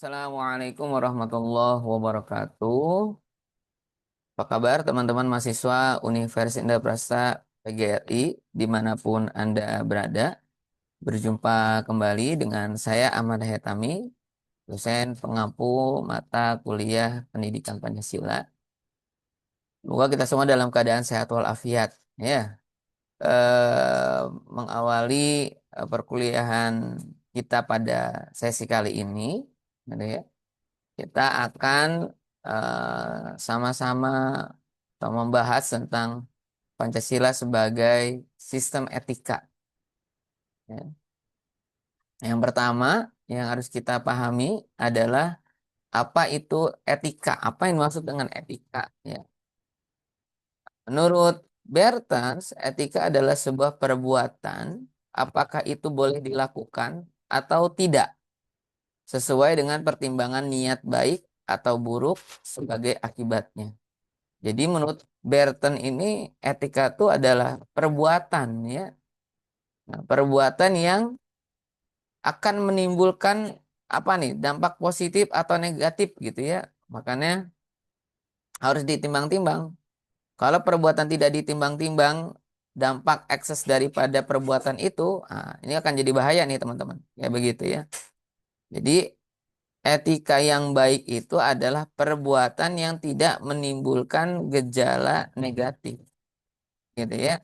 Assalamualaikum warahmatullahi wabarakatuh. Apa kabar teman-teman mahasiswa Universitas Indonesia PGRI dimanapun Anda berada? Berjumpa kembali dengan saya Ahmad Hetami, dosen pengampu mata kuliah Pendidikan Pancasila. Semoga kita semua dalam keadaan sehat walafiat. Ya, mengawali perkuliahan kita pada sesi kali ini, gitu ya. Kita akan sama-sama membahas tentang Pancasila sebagai sistem etika. Ya. Yang pertama yang harus kita pahami adalah apa itu etika, apa yang dimaksud dengan etika. Ya. Menurut Bertans, etika adalah sebuah perbuatan, apakah itu boleh dilakukan atau tidak, sesuai dengan pertimbangan niat baik atau buruk sebagai akibatnya. Jadi menurut Burton ini etika itu adalah perbuatan ya. Nah, perbuatan yang akan menimbulkan apa nih dampak positif atau negatif gitu ya. Makanya harus ditimbang-timbang. Kalau perbuatan tidak ditimbang-timbang dampak ekses daripada perbuatan itu, ini akan jadi bahaya nih teman-teman. Ya begitu ya. Jadi etika yang baik itu adalah perbuatan yang tidak menimbulkan gejala negatif gitu ya.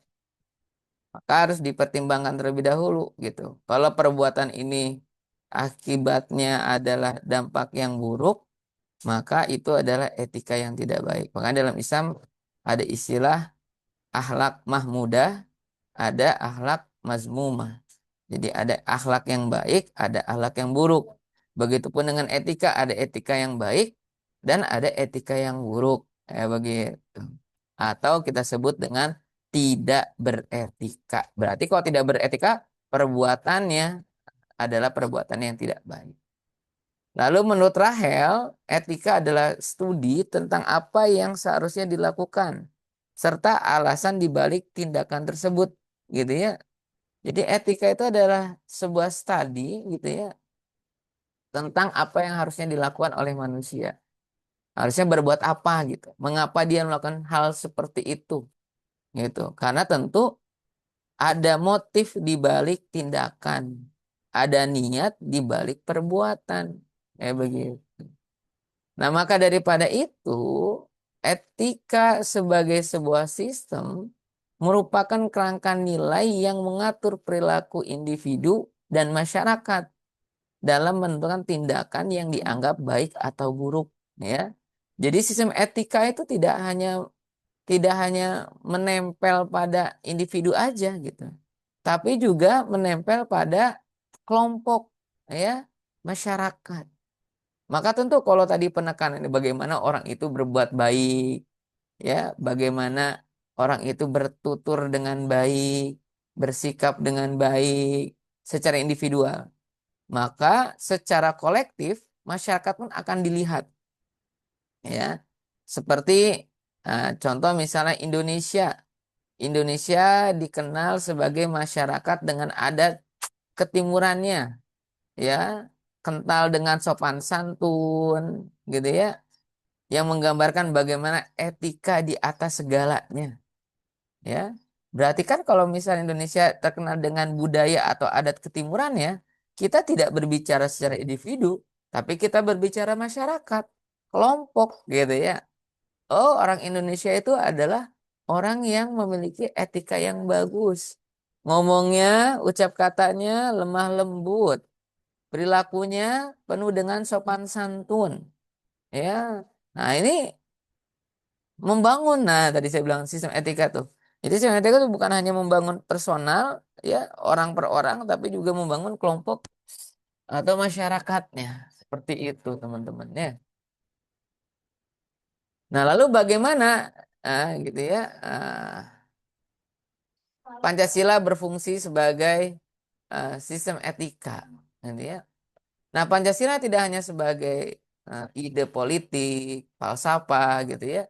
Maka harus dipertimbangkan terlebih dahulu gitu. Kalau perbuatan ini akibatnya adalah dampak yang buruk, maka itu adalah etika yang tidak baik. Maka dalam Islam ada istilah akhlak mahmudah, ada akhlak mazmumah. Jadi ada akhlak yang baik, ada akhlak yang buruk. Begitupun dengan etika, ada etika yang baik dan ada etika yang buruk. Begitu. Atau kita sebut dengan tidak beretika. Berarti kalau tidak beretika, perbuatannya adalah perbuatan yang tidak baik. Lalu menurut Rahel, etika adalah studi tentang apa yang seharusnya dilakukan serta alasan dibalik tindakan tersebut, gitu ya. Jadi etika itu adalah sebuah studi, gitu ya, tentang apa yang harusnya dilakukan oleh manusia. Harusnya berbuat apa gitu. Mengapa dia melakukan hal seperti itu, gitu. Karena tentu ada motif di balik tindakan, ada niat di balik perbuatan, kayak begitu. Nah, maka daripada itu, etika sebagai sebuah sistem merupakan kerangka nilai yang mengatur perilaku individu dan masyarakat dalam menentukan tindakan yang dianggap baik atau buruk, ya. Jadi sistem etika itu tidak hanya menempel pada individu aja gitu, tapi juga menempel pada kelompok, ya, masyarakat. Maka tentu kalau tadi penekanan ini bagaimana orang itu berbuat baik, ya, bagaimana orang itu bertutur dengan baik, bersikap dengan baik secara individual, maka secara kolektif masyarakat pun akan dilihat, ya. Seperti contoh misalnya Indonesia. Indonesia dikenal sebagai masyarakat dengan adat ketimurannya, ya, kental dengan sopan santun, gitu ya, yang menggambarkan bagaimana etika di atas segalanya, ya. Berarti kan kalau misalnya Indonesia terkenal dengan budaya atau adat ketimurannya, kita tidak berbicara secara individu, tapi kita berbicara masyarakat, kelompok, gitu ya. Oh, orang Indonesia itu adalah orang yang memiliki etika yang bagus. Ngomongnya, ucap katanya lemah lembut. Perilakunya penuh dengan sopan santun. Ya. Nah, ini membangun. Nah, tadi saya bilang sistem etika tuh. Jadi sistem etika itu bukan hanya membangun personal, ya, orang per orang, tapi juga membangun kelompok atau masyarakatnya. Seperti itu, teman-teman, ya. Nah, lalu bagaimana gitu ya, Pancasila berfungsi sebagai sistem etika, gitu ya. Nah, Pancasila tidak hanya sebagai ide politik, falsafah, gitu ya,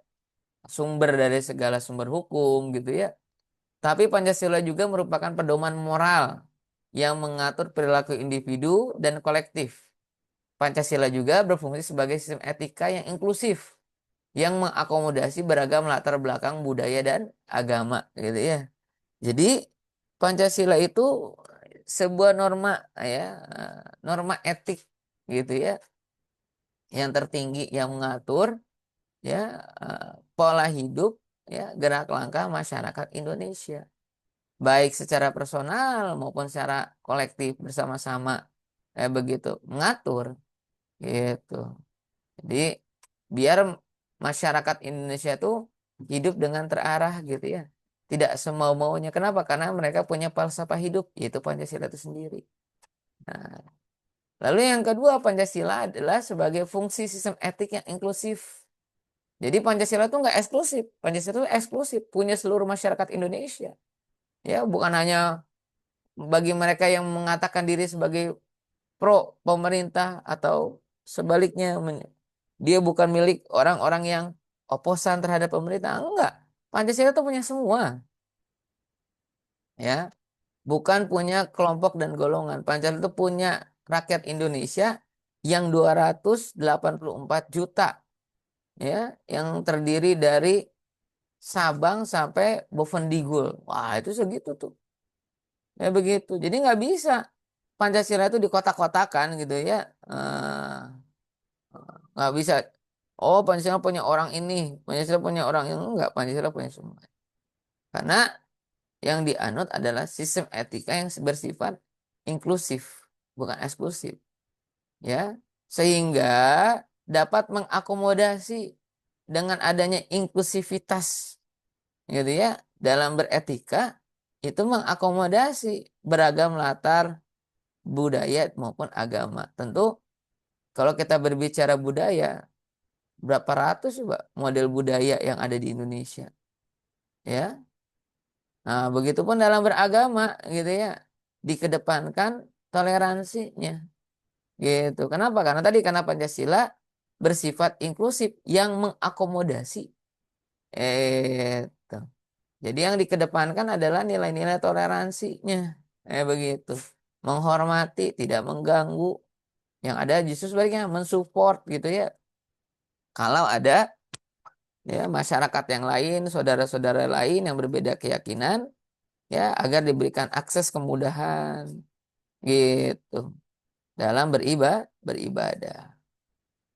sumber dari segala sumber hukum, gitu ya. Tapi Pancasila juga merupakan pedoman moral yang mengatur perilaku individu dan kolektif. Pancasila juga berfungsi sebagai sistem etika yang inklusif, yang mengakomodasi beragam latar belakang budaya dan agama, gitu ya. Jadi Pancasila itu sebuah norma ya, norma etik gitu ya, yang tertinggi yang mengatur ya pola hidup ya gerak langkah masyarakat Indonesia, baik secara personal maupun secara kolektif bersama-sama begitu mengatur gitu. Jadi biar masyarakat Indonesia tuh hidup dengan terarah gitu ya. Tidak semau-maunya. Kenapa? Karena mereka punya falsafah hidup, yaitu Pancasila itu sendiri. Nah, lalu yang kedua, Pancasila adalah sebagai fungsi sistem etik yang inklusif. Jadi Pancasila itu nggak eksklusif. Pancasila itu eksklusif, punya seluruh masyarakat Indonesia. Ya, bukan hanya bagi mereka yang mengatakan diri sebagai pro pemerintah atau sebaliknya dia bukan milik orang-orang yang oposan terhadap pemerintah. Enggak. Pancasila itu punya semua. Ya, bukan punya kelompok dan golongan. Pancasila itu punya rakyat Indonesia yang 284 juta ya, yang terdiri dari Sabang sampai Bovendigul. Wah, itu segitu tuh. Ya begitu. Jadi nggak bisa Pancasila itu dikotak-kotakan gitu ya. Nggak bisa. Oh, Pancasila punya orang ini, Pancasila punya orang yang enggak, Pancasila punya semua. Karena yang dianut adalah sistem etika yang bersifat inklusif, bukan eksklusif, ya. Sehingga dapat mengakomodasi dengan adanya inklusivitas, gitu ya, dalam beretika itu mengakomodasi beragam latar budaya maupun agama. Tentu kalau kita berbicara budaya, berapa ratus coba model budaya yang ada di Indonesia, ya. Nah, begitupun dalam beragama gitu ya, dikedepankan toleransinya gitu. Kenapa? Karena Pancasila bersifat inklusif yang mengakomodasi. Itu. Jadi yang dikedepankan adalah nilai-nilai toleransinya. Begitu. Menghormati, tidak mengganggu. Yang ada justru sebaliknya mensupport gitu ya. Kalau ada ya masyarakat yang lain, saudara-saudara lain yang berbeda keyakinan, ya agar diberikan akses kemudahan gitu dalam beribadah.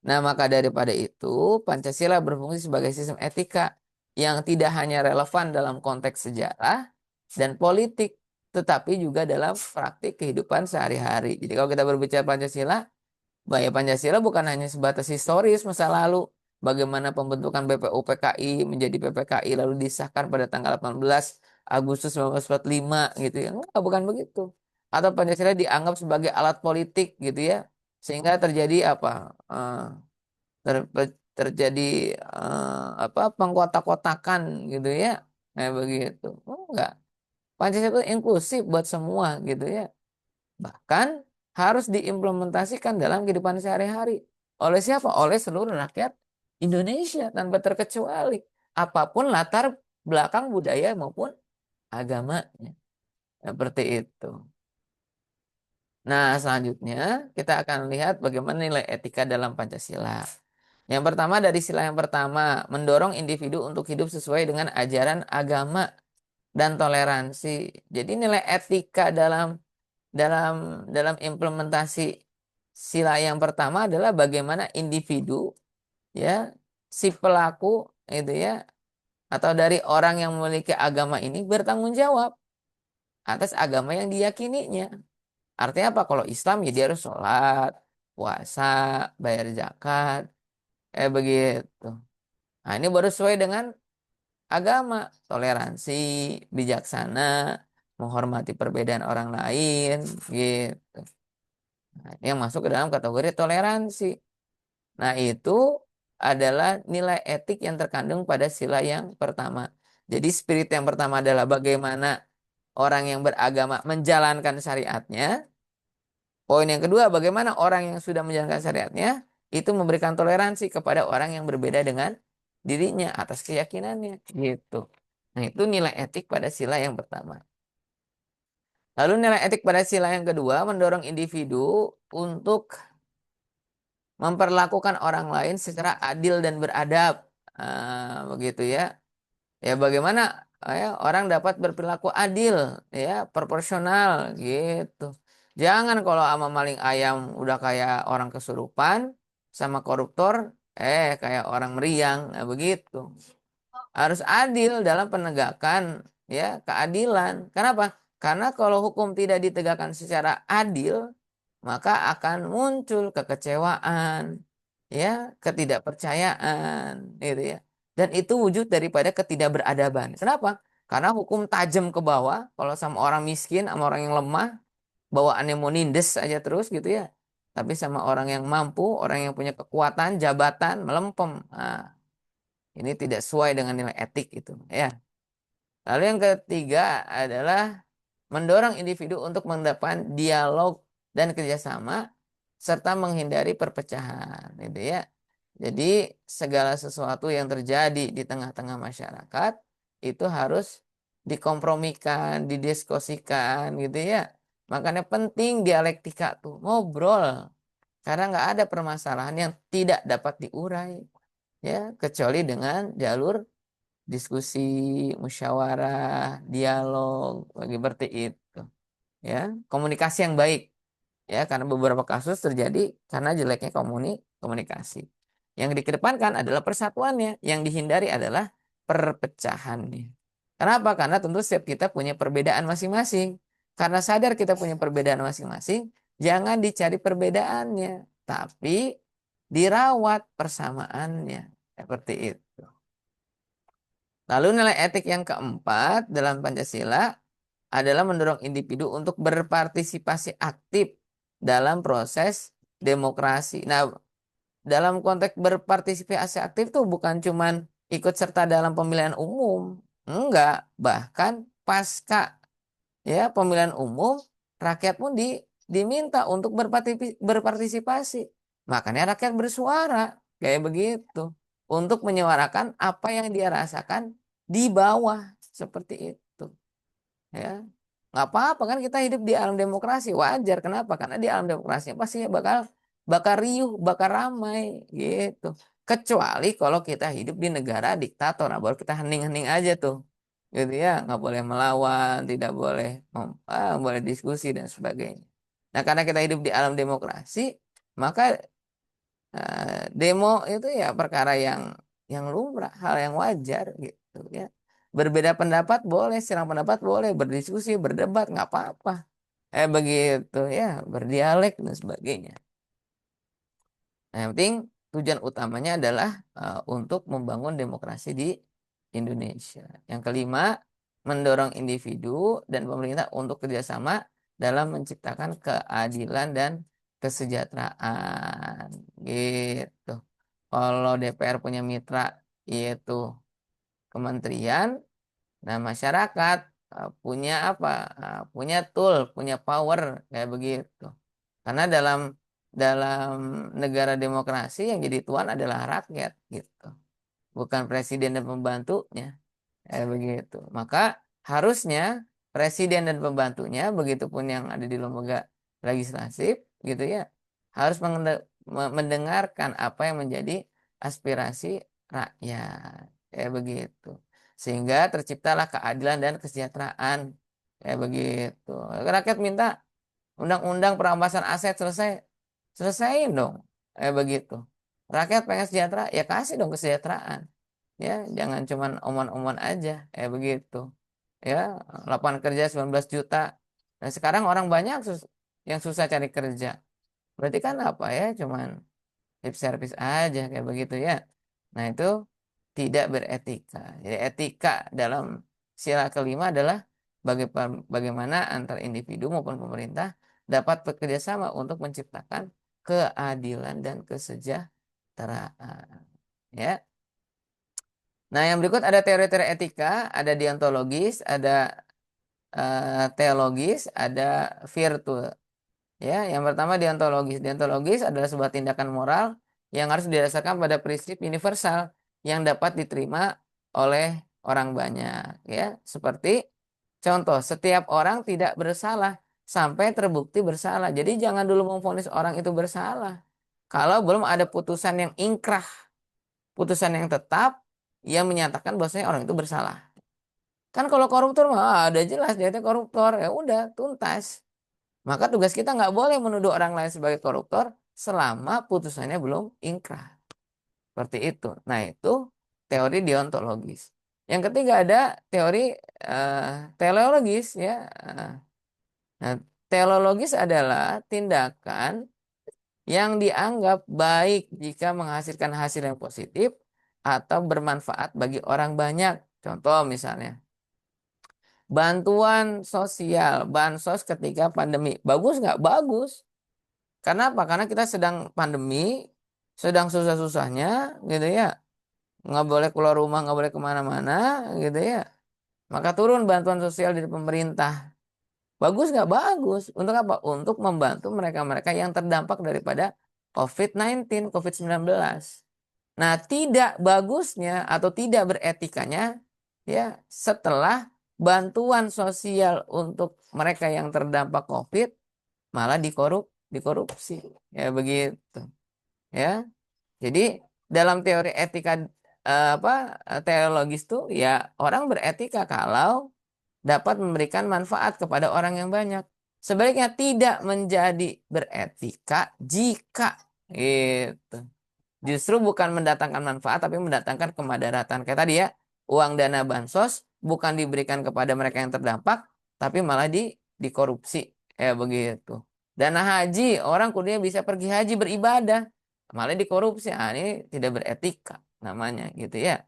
Nah, maka daripada itu Pancasila berfungsi sebagai sistem etika yang tidak hanya relevan dalam konteks sejarah dan politik, tetapi juga dalam praktik kehidupan sehari-hari. Jadi kalau kita berbicara Pancasila, bahaya Pancasila bukan hanya sebatas historis masa lalu, bagaimana pembentukan BPU PKI menjadi PPKI lalu disahkan pada tanggal 18 Agustus 1945 gitu ya. Enggak, bukan begitu. Atau Pancasila dianggap sebagai alat politik gitu ya. Sehingga terjadi apa? Terjadi apa? Pengkotak-kotakan gitu ya. Nah, begitu. Enggak. Pancasila itu inklusif buat semua gitu ya. Bahkan harus diimplementasikan dalam kehidupan sehari-hari. Oleh siapa? Oleh seluruh rakyat Indonesia tanpa terkecuali. Apapun latar belakang budaya maupun agamanya. Seperti itu. Nah, selanjutnya kita akan lihat bagaimana nilai etika dalam Pancasila. Yang pertama dari sila yang pertama, mendorong individu untuk hidup sesuai dengan ajaran agama dan toleransi. Jadi nilai etika dalam implementasi sila yang pertama adalah bagaimana individu ya si pelaku itu ya atau dari orang yang memiliki agama ini bertanggung jawab atas agama yang diyakininya. Artinya apa? Kalau Islam ya dia harus sholat, puasa, bayar zakat, begitu. Nah, ini baru sesuai dengan agama, toleransi, bijaksana, menghormati perbedaan orang lain, gitu. Nah, ini yang masuk ke dalam kategori toleransi. Nah, itu adalah nilai etik yang terkandung pada sila yang pertama. Jadi spirit yang pertama adalah bagaimana orang yang beragama menjalankan syariatnya. Poin yang kedua, bagaimana orang yang sudah menjalankan syariatnya itu memberikan toleransi kepada orang yang berbeda dengan dirinya atas keyakinannya. Gitu. Nah, itu nilai etik pada sila yang pertama. Lalu nilai etik pada sila yang kedua mendorong individu untuk memperlakukan orang lain secara adil dan beradab. Begitu ya. Ya bagaimana ya, orang dapat berperilaku adil, ya proporsional gitu. Jangan kalau sama maling ayam udah kayak orang kesurupan, sama koruptor kayak orang meriang. Nah, begitu. Harus adil dalam penegakan ya keadilan. Kenapa? Karena kalau hukum tidak ditegakkan secara adil, maka akan muncul kekecewaan, ya, ketidakpercayaan, gitu ya. Dan itu wujud daripada ketidakberadaban. Kenapa? Karena hukum tajam ke bawah, kalau sama orang miskin, sama orang yang lemah, bawaannya mau nindes aja terus gitu ya. Tapi sama orang yang mampu, orang yang punya kekuatan, jabatan, melempem. Nah, ini tidak sesuai dengan nilai etik itu, ya. Lalu yang ketiga adalah mendorong individu untuk mendapat dialog dan kerjasama serta menghindari perpecahan, gitu ya. Jadi segala sesuatu yang terjadi di tengah-tengah masyarakat itu harus dikompromikan, didiskusikan, gitu ya. Makanya penting dialektika tuh, ngobrol. Karena nggak ada permasalahan yang tidak dapat diurai, ya, kecuali dengan jalur diskusi, musyawarah, dialog, bagi seperti itu. Ya, komunikasi yang baik. Ya, karena beberapa kasus terjadi karena jeleknya komunikasi. Yang dikedepankan adalah persatuannya, yang dihindari adalah perpecahannya. Kenapa? Karena tentu setiap kita punya perbedaan masing-masing. Karena sadar kita punya perbedaan masing-masing, jangan dicari perbedaannya, tapi dirawat persamaannya. Seperti itu. Lalu nilai etik yang keempat dalam Pancasila adalah mendorong individu untuk berpartisipasi aktif dalam proses demokrasi. Nah, dalam konteks berpartisipasi aktif tuh bukan cuman ikut serta dalam pemilihan umum. Enggak, bahkan pasca ya pemilihan umum rakyat pun diminta untuk berpartisipasi. Makanya rakyat bersuara kayak begitu untuk menyuarakan apa yang dia rasakan di bawah seperti itu. Ya, nggak apa-apa kan kita hidup di alam demokrasi, wajar. Kenapa? Karena di alam demokrasi pasti bakal bakal riuh, bakal ramai gitu. Kecuali kalau kita hidup di negara diktator, nah baru kita hening-hening aja tuh, gitu ya, nggak boleh melawan, tidak boleh boleh diskusi dan sebagainya. Nah karena kita hidup di alam demokrasi, maka demo itu ya perkara yang lumrah, hal yang wajar gitu ya. Berbeda pendapat boleh, serang pendapat boleh, berdiskusi, berdebat nggak apa-apa. Begitu ya, berdialek dan sebagainya. Nah, yang penting tujuan utamanya adalah untuk membangun demokrasi di Indonesia. Yang kelima, mendorong individu dan pemerintah untuk kerjasama dalam menciptakan keadilan dan kesejahteraan. Gitu. Kalau DPR punya mitra yaitu kementerian, nah masyarakat punya apa? Punya tool, punya power kayak begitu. Karena dalam dalam negara demokrasi yang jadi tuan adalah rakyat gitu, bukan presiden dan pembantunya. Begitu. Maka harusnya presiden dan pembantunya, begitupun yang ada di lembaga legislatif, gitu ya, harus mendengarkan apa yang menjadi aspirasi rakyat. Begitu. Sehingga terciptalah keadilan dan kesejahteraan. Begitu. Rakyat minta undang-undang perampasan aset selesai, selesaiin dong. Begitu. Rakyat pengen sejahtera, ya kasih dong kesejahteraan. Ya, jangan cuman omon-omon aja, begitu. Ya, lapangan kerja 19 juta. Nah, sekarang orang banyak yang susah cari kerja. Berarti kan apa ya, cuman lip service aja kayak begitu ya. Nah, itu tidak beretika. Jadi etika dalam sila kelima adalah bagaimana antar individu maupun pemerintah dapat bekerja sama untuk menciptakan keadilan dan kesejahteraan. Ya. Nah, yang berikut ada teori-teori etika, ada deontologis, ada teologis, ada virtue. Ya, yang pertama deontologis. Deontologis adalah sebuah tindakan moral yang harus didasarkan pada prinsip universal yang dapat diterima oleh orang banyak. Ya, seperti contoh, setiap orang tidak bersalah sampai terbukti bersalah. Jadi jangan dulu memvonis orang itu bersalah. kalau belum ada putusan yang ingkrah, putusan yang tetap yang menyatakan bahwasanya orang itu bersalah. Kan kalau koruptor mah ada jelas dia itu koruptor, ya udah tuntas. Maka tugas kita nggak boleh menuduh orang lain sebagai koruptor selama putusannya belum ingkrah. Seperti itu. Nah, itu teori deontologis. Yang ketiga ada teori teleologis ya. Nah, teleologis adalah tindakan yang dianggap baik jika menghasilkan hasil yang positif atau bermanfaat bagi orang banyak. Contoh misalnya, bantuan sosial, bansos ketika pandemi. Bagus nggak? Bagus. Karena apa? Karena kita sedang pandemi, sedang susah-susahnya gitu ya. Nggak boleh keluar rumah, nggak boleh kemana-mana gitu ya. Maka turun bantuan sosial dari pemerintah. Bagus nggak? Bagus. Untuk apa? Untuk membantu mereka-mereka yang terdampak daripada COVID-19, COVID-19. Nah, tidak bagusnya atau tidak beretikanya ya setelah bantuan sosial untuk mereka yang terdampak COVID malah dikorupsi. Ya begitu. Ya. Jadi dalam teori etika teologis tuh ya orang beretika kalau dapat memberikan manfaat kepada orang yang banyak. Sebaliknya tidak menjadi beretika jika gitu. Justru bukan mendatangkan manfaat tapi mendatangkan kemadaratan. Kayak tadi ya, uang dana bansos bukan diberikan kepada mereka yang terdampak tapi malah dikorupsi. Ya begitu. Dana haji, orang kudunya bisa pergi haji beribadah, malah dikorupsi. Ah, ini tidak beretika namanya gitu ya.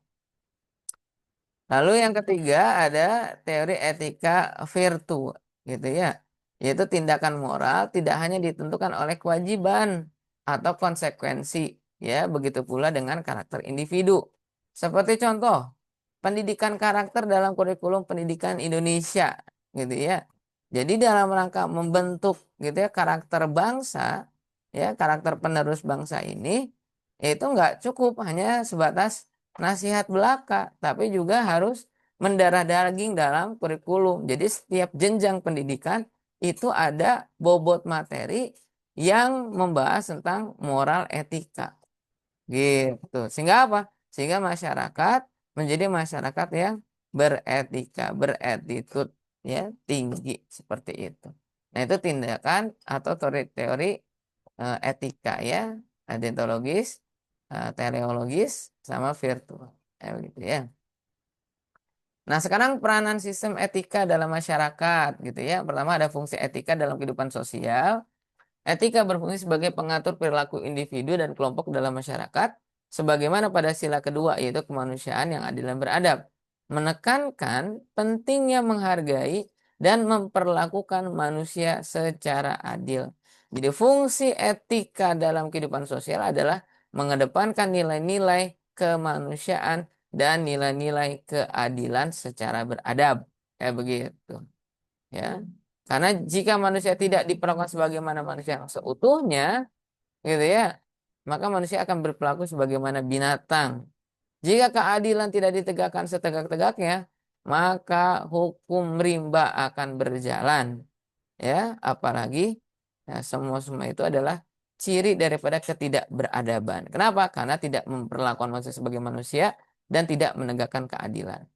Lalu yang ketiga ada teori etika virtu gitu ya. Yaitu tindakan moral tidak hanya ditentukan oleh kewajiban atau konsekuensi ya, begitu pula dengan karakter individu. Seperti contoh, pendidikan karakter dalam kurikulum pendidikan Indonesia gitu ya. Jadi dalam rangka membentuk gitu ya karakter bangsa ya, karakter penerus bangsa ini itu nggak cukup hanya sebatas nasihat belaka, tapi juga harus mendarah daging dalam kurikulum. Jadi setiap jenjang pendidikan itu ada bobot materi yang membahas tentang moral etika. Gitu. Sehingga apa? Sehingga masyarakat menjadi masyarakat yang beretika, beretitut ya, tinggi seperti itu. Nah, itu tindakan atau teori-teori etika ya, deontologis, teleologis sama virtual. Ya, begitu ya. Nah, sekarang peranan sistem etika dalam masyarakat gitu ya. Pertama ada fungsi etika dalam kehidupan sosial. Etika berfungsi sebagai pengatur perilaku individu dan kelompok dalam masyarakat, sebagaimana pada sila kedua yaitu kemanusiaan yang adil dan beradab. Menekankan pentingnya menghargai dan memperlakukan manusia secara adil. Jadi fungsi etika dalam kehidupan sosial adalah mengedepankan nilai-nilai kemanusiaan dan nilai-nilai keadilan secara beradab. Ya begitu. Ya. Karena jika manusia tidak diperlakukan sebagaimana manusia yang seutuhnya, gitu ya, maka manusia akan berperilaku sebagaimana binatang. Jika keadilan tidak ditegakkan setegak-tegaknya, maka hukum rimba akan berjalan. Ya, apalagi ya, semua itu adalah ciri daripada ketidakberadaban. Kenapa? Karena tidak memperlakukan manusia sebagai manusia dan tidak menegakkan keadilan.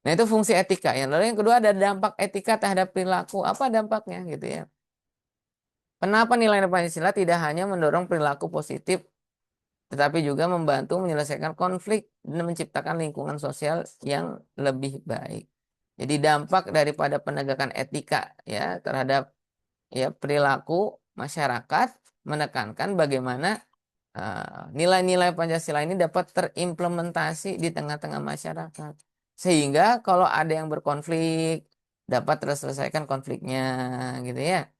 Nah, itu fungsi etika. Lalu yang kedua ada dampak etika terhadap perilaku. Apa dampaknya gitu ya? Kenapa nilai Pancasila tidak hanya mendorong perilaku positif, tetapi juga membantu menyelesaikan konflik dan menciptakan lingkungan sosial yang lebih baik. Jadi dampak daripada penegakan etika ya terhadap ya perilaku masyarakat menekankan bagaimana nilai-nilai Pancasila ini dapat terimplementasi di tengah-tengah masyarakat. Sehingga kalau ada yang berkonflik, dapat terselesaikan konfliknya gitu ya.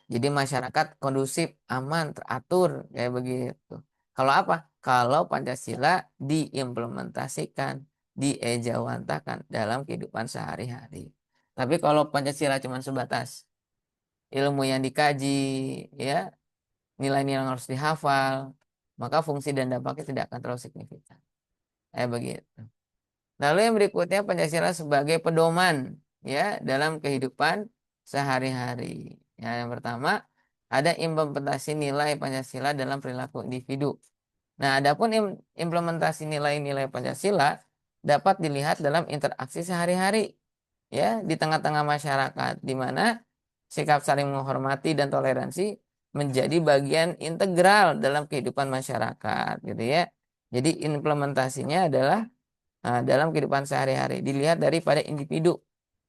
Jadi masyarakat kondusif, aman, teratur, kayak begitu. Kalau apa? Kalau Pancasila diimplementasikan, diejawantakan dalam kehidupan sehari-hari. Tapi kalau Pancasila cuma sebatas ilmu yang dikaji, ya nilai-nilai yang harus dihafal, maka fungsi dan dampaknya tidak akan terlalu signifikan. Begitu. Lalu yang berikutnya Pancasila sebagai pedoman ya dalam kehidupan sehari-hari. Ya, yang pertama ada implementasi nilai Pancasila dalam perilaku individu. Nah, adapun implementasi nilai-nilai Pancasila dapat dilihat dalam interaksi sehari-hari, ya, di tengah-tengah masyarakat, di mana sikap saling menghormati dan toleransi menjadi bagian integral dalam kehidupan masyarakat, gitu ya. Jadi implementasinya adalah dalam kehidupan sehari-hari, dilihat daripada individu.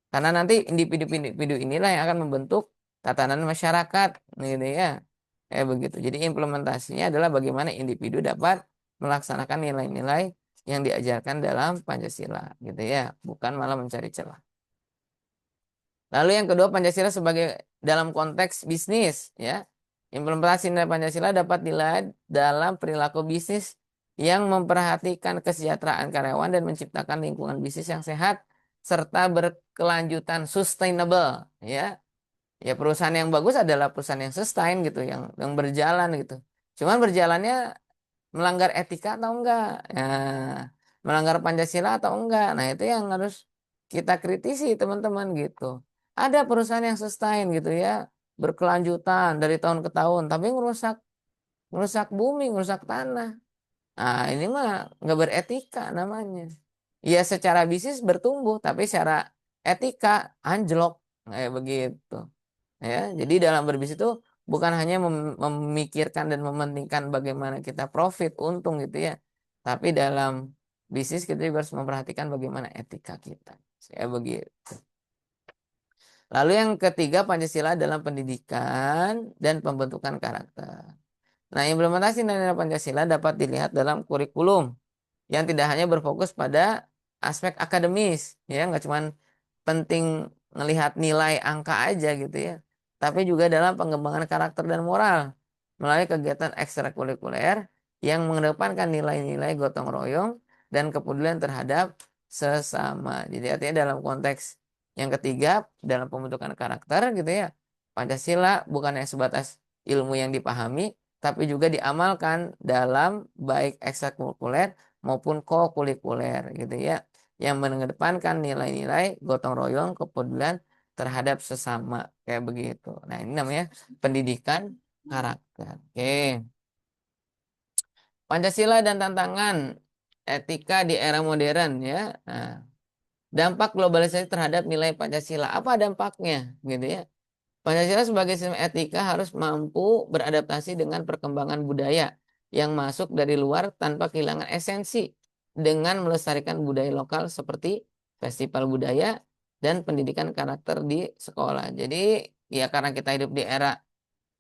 Karena nanti individu-individu inilah yang akan membentuk tatanan masyarakat, gitu ya. Begitu. Jadi implementasinya adalah bagaimana individu dapat melaksanakan nilai-nilai yang diajarkan dalam Pancasila, gitu ya. Bukan malah mencari celah. Lalu yang kedua, Pancasila sebagai dalam konteks bisnis, ya. Implementasi nilai Pancasila dapat dilihat dalam perilaku bisnis yang memperhatikan kesejahteraan karyawan dan menciptakan lingkungan bisnis yang sehat serta berkelanjutan, sustainable, ya. Ya, perusahaan yang bagus adalah perusahaan yang sustain gitu, yang berjalan gitu. Cuman berjalannya melanggar etika atau enggak? Ya, melanggar Pancasila atau enggak? Nah, itu yang harus kita kritisi, teman-teman, gitu. Ada perusahaan yang sustain gitu ya, berkelanjutan dari tahun ke tahun, tapi ngerusak ngerusak bumi, ngerusak tanah. Nah, ini mah nggak beretika namanya. Ya, secara bisnis bertumbuh, tapi secara etika anjlok, kayak begitu. Ya, jadi dalam berbisnis itu bukan hanya memikirkan dan mementingkan bagaimana kita profit, untung gitu ya. Tapi dalam bisnis kita juga harus memperhatikan bagaimana etika kita. Ya, begitu. Lalu yang ketiga, Pancasila dalam pendidikan dan pembentukan karakter. Nah, implementasi nilai Pancasila dapat dilihat dalam kurikulum yang tidak hanya berfokus pada aspek akademis, ya, nggak cuma penting ngelihat nilai angka aja gitu ya, tapi juga dalam pengembangan karakter dan moral melalui kegiatan ekstrakurikuler yang mengedepankan nilai-nilai gotong royong dan kepedulian terhadap sesama. Jadi artinya dalam konteks yang ketiga, dalam pembentukan karakter gitu ya, Pancasila bukan hanya sebatas ilmu yang dipahami, tapi juga diamalkan dalam baik ekstrakurikuler maupun kokurikuler gitu ya, yang mengedepankan nilai-nilai gotong royong, kepedulian terhadap sesama, kayak begitu. Nah, ini namanya pendidikan karakter. Oke. Pancasila dan tantangan etika di era modern, ya. Nah, dampak globalisasi terhadap nilai Pancasila. Apa dampaknya gitu ya? Pancasila sebagai sistem etika harus mampu beradaptasi dengan perkembangan budaya yang masuk dari luar tanpa kehilangan esensi, dengan melestarikan budaya lokal seperti festival budaya dan pendidikan karakter di sekolah. Jadi ya, karena kita hidup di era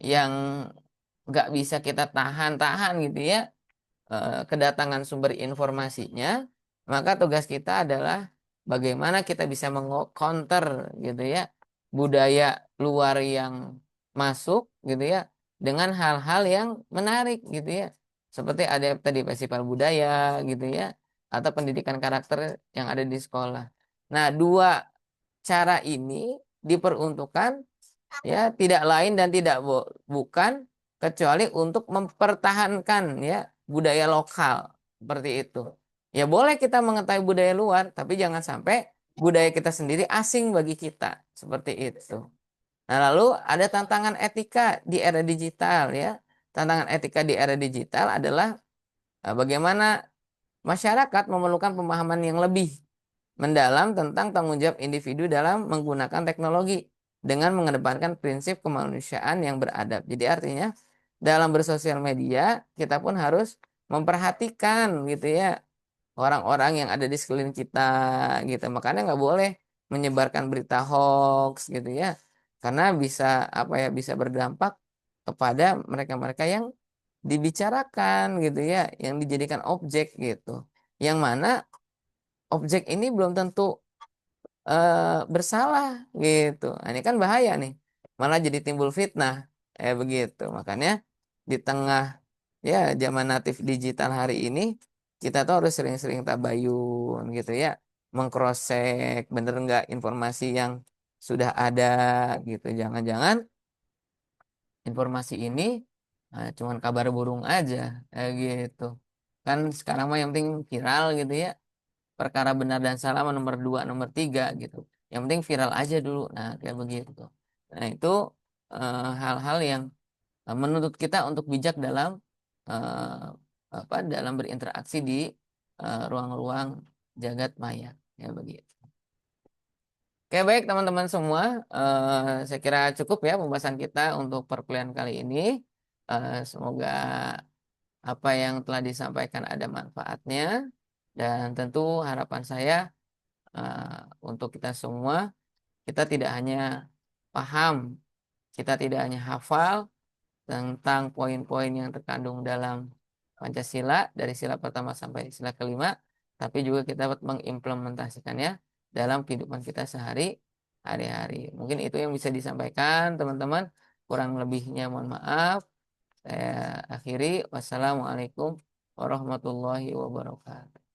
yang nggak bisa kita tahan-tahan gitu ya, kedatangan sumber informasinya, maka tugas kita adalah bagaimana kita bisa meng-counter gitu ya, budaya luar yang masuk gitu ya, dengan hal-hal yang menarik gitu ya. Seperti ada tadi festival budaya gitu ya, atau pendidikan karakter yang ada di sekolah. Nah, dua cara ini diperuntukkan, ya, tidak lain dan tidak bukan kecuali untuk mempertahankan, ya, budaya lokal seperti itu. Ya, boleh kita mengetahui budaya luar, tapi jangan sampai budaya kita sendiri asing bagi kita seperti itu. Nah, lalu ada tantangan etika di era digital, ya. Tantangan etika di era digital adalah bagaimana masyarakat memerlukan pemahaman yang lebih mendalam tentang tanggung jawab individu dalam menggunakan teknologi dengan mengedepankan prinsip kemanusiaan yang beradab. Jadi artinya dalam bersosial media kita pun harus memperhatikan gitu ya, orang-orang yang ada di sekeliling kita gitu. Makanya nggak boleh menyebarkan berita hoax gitu ya. Karena bisa apa ya, bisa berdampak kepada mereka-mereka yang dibicarakan gitu ya, yang dijadikan objek gitu. Yang mana objek ini belum tentu bersalah gitu. Nah, ini kan bahaya nih. Malah jadi timbul fitnah. Begitu. Makanya di tengah, ya, zaman natif digital hari ini, kita tuh harus sering-sering tabayun gitu ya. Mengcross-check bener nggak informasi yang sudah ada gitu. Jangan-jangan informasi ini cuman kabar burung aja, gitu. Kan sekarang mah yang penting viral gitu ya, perkara benar dan salah nomor dua, nomor tiga gitu. Yang penting viral aja dulu. Nah, kayak begitu. Nah, itu hal-hal yang menuntut kita untuk bijak dalam eh, dalam berinteraksi di ruang-ruang jagat maya, ya begitu. Oke, baik teman-teman semua. Saya kira cukup ya pembahasan kita untuk perkuliahan kali ini. Semoga apa yang telah disampaikan ada manfaatnya, dan tentu harapan saya untuk kita semua, kita tidak hanya paham, kita tidak hanya hafal tentang poin-poin yang terkandung dalam Pancasila dari sila pertama sampai sila kelima, tapi juga kita dapat mengimplementasikannya dalam kehidupan kita sehari-hari. Mungkin itu yang bisa disampaikan, teman-teman. Kurang lebihnya mohon maaf. Saya akhiri. Wassalamualaikum warahmatullahi wabarakatuh.